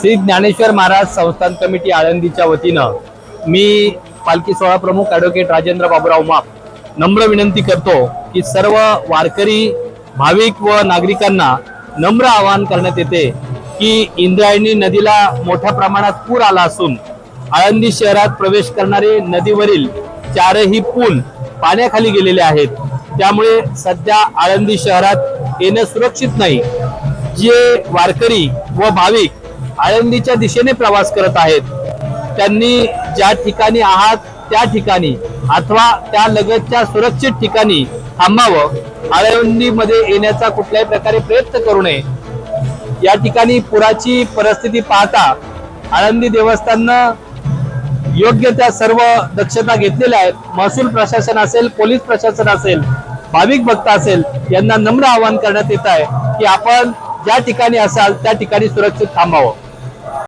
श्री ज्ञानेश्वर महाराज संस्थान कमिटी आळंदीच्या वतीनं मी पालखी सोहळा प्रमुख ॲडव्होकेट राजेंद्र बाबूराव माप नम्र विनंती करतो की सर्व वारकरी भाविक व नागरिकांना नम्र आवाहन करण्यात येते की इंद्रायणी नदीला मोठ्या प्रमाणात पूर आला असून आळंदी शहरात प्रवेश करणारे नदीवरील चारही पूल पाण्याखाली गेलेले आहेत। त्यामुळे सध्या आळंदी शहरात येणं सुरक्षित नाही। जे वारकरी व भाविक आळंदीच्या दिशेने प्रवास करत आहेत त्यांनी ज्या ठिकाणी आहात त्या ठिकाणी अथवा त्या लगतच्या सुरक्षित ठिकाणी थांबावं। आळंदीमध्ये येण्याचा कुठल्याही प्रकारे प्रयत्न करू नये। या ठिकाणी पुराची परिस्थिती पाहता आळंदी देवस्थाननं योग्य त्या सर्व दक्षता घेतलेल्या आहेत। महसूल प्रशासन असेल, पोलीस प्रशासन असेल, भाविक भक्त असेल, यांना नम्र आवाहन करण्यात येत आहे की आपण ज्या ठिकाणी असाल त्या ठिकाणी सुरक्षित थांबावं।